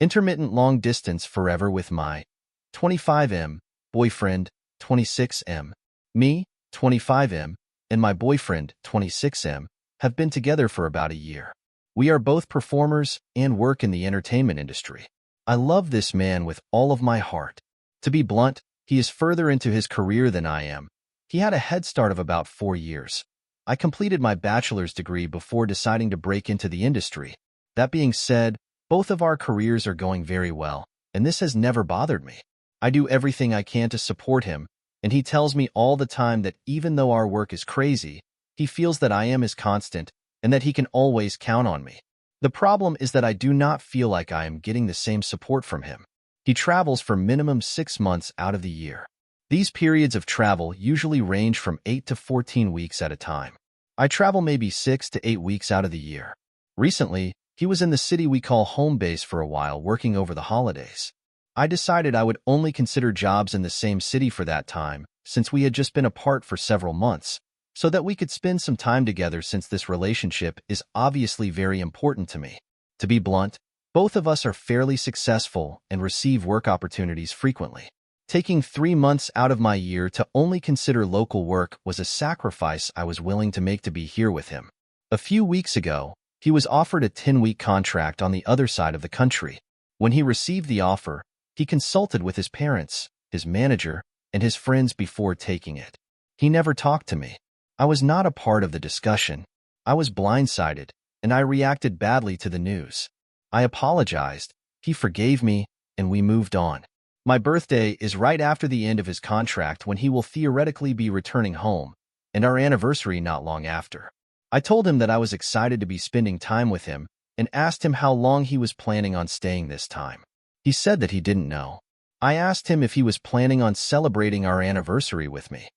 Intermittent long distance forever with my 25m boyfriend, 26m. Me, 25m, and my boyfriend, 26m, have been together for about a year. We are both performers and work in the entertainment industry. I love this man with all of my heart. To be blunt, he is further into his career than I am. He had a head start of about 4 years. I completed my bachelor's degree before deciding to break into the industry. That being said, both of our careers are going very well, and this has never bothered me. I do everything I can to support him, and he tells me all the time that even though our work is crazy, he feels that I am his constant and that he can always count on me. The problem is that I do not feel like I am getting the same support from him. He travels for minimum 6 months out of the year. These periods of travel usually range from 8 to 14 weeks at a time. I travel maybe 6 to 8 weeks out of the year. Recently, he was in the city we call home base for a while working over the holidays. I decided I would only consider jobs in the same city for that time, since we had just been apart for several months, so that we could spend some time together since this relationship is obviously very important to me. To be blunt, both of us are fairly successful and receive work opportunities frequently. Taking 3 months out of my year to only consider local work was a sacrifice I was willing to make to be here with him. A few weeks ago, he was offered a 10-week contract on the other side of the country. When he received the offer, he consulted with his parents, his manager, and his friends before taking it. He never talked to me. I was not a part of the discussion. I was blindsided, and I reacted badly to the news. I apologized, he forgave me, and we moved on. My birthday is right after the end of his contract when he will theoretically be returning home, and our anniversary not long after. I told him that I was excited to be spending time with him and asked him how long he was planning on staying this time. He said that he didn't know. I asked him if he was planning on celebrating our anniversary with me.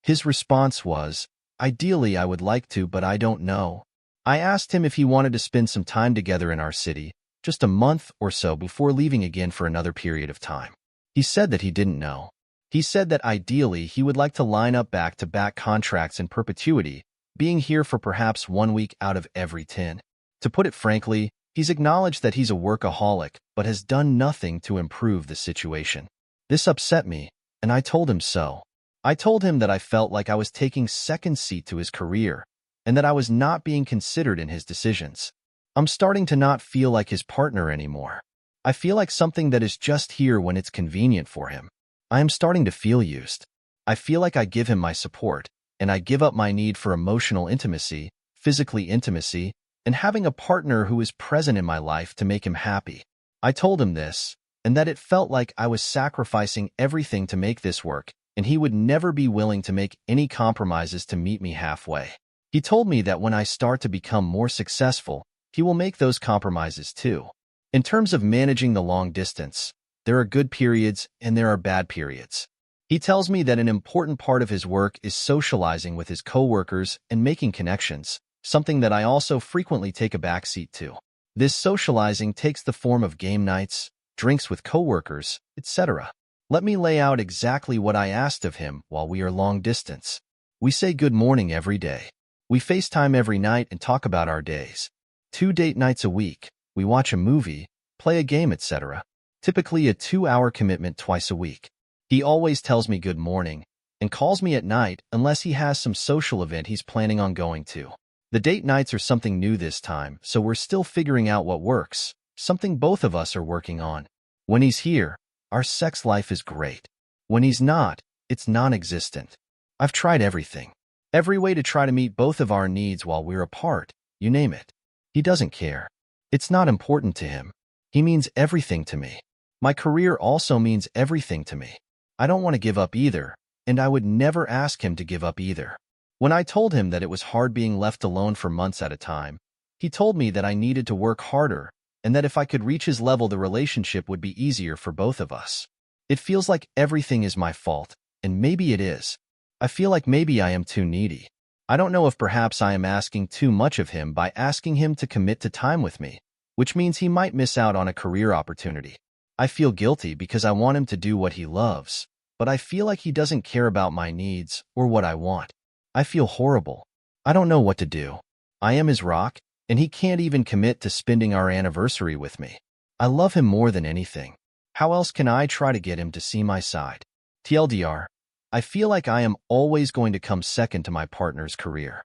His response was, "Ideally, I would like to, but I don't know." I asked him if he wanted to spend some time together in our city, just a month or so before leaving again for another period of time. He said that he didn't know. He said that ideally he would like to line up back-to-back contracts in perpetuity, being here for perhaps 1 week out of every 10. To put it frankly, he's acknowledged that he's a workaholic, but has done nothing to improve the situation. This upset me, and I told him so. I told him that I felt like I was taking second seat to his career, and that I was not being considered in his decisions. I'm starting to not feel like his partner anymore. I feel like something that is just here when it's convenient for him. I am starting to feel used. I feel like I give him my support, and I give up my need for emotional intimacy, physically intimacy, and having a partner who is present in my life to make him happy. I told him this, and that it felt like I was sacrificing everything to make this work, and he would never be willing to make any compromises to meet me halfway. He told me that when I start to become more successful, he will make those compromises too. In terms of managing the long distance, there are good periods and there are bad periods. He tells me that an important part of his work is socializing with his coworkers and making connections, something that I also frequently take a backseat to. This socializing takes the form of game nights, drinks with coworkers, etc. Let me lay out exactly what I asked of him while we are long distance. We say good morning every day. We FaceTime every night and talk about our days. 2 date nights a week. We watch a movie, play a game, etc. Typically a 2-hour commitment twice a week. He always tells me good morning and calls me at night unless he has some social event he's planning on going to. The date nights are something new this time, so we're still figuring out what works, something both of us are working on. When he's here, our sex life is great. When he's not, it's non-existent. I've tried everything. Every way to try to meet both of our needs while we're apart, you name it. He doesn't care. It's not important to him. He means everything to me. My career also means everything to me. I don't want to give up either, and I would never ask him to give up either. When I told him that it was hard being left alone for months at a time, he told me that I needed to work harder and that if I could reach his level, the relationship would be easier for both of us. It feels like everything is my fault, and maybe it is. I feel like maybe I am too needy. I don't know if perhaps I am asking too much of him by asking him to commit to time with me, which means he might miss out on a career opportunity. I feel guilty because I want him to do what he loves, but I feel like he doesn't care about my needs or what I want. I feel horrible. I don't know what to do. I am his rock, and he can't even commit to spending our anniversary with me. I love him more than anything. How else can I try to get him to see my side? TLDR, I feel like I am always going to come second to my partner's career.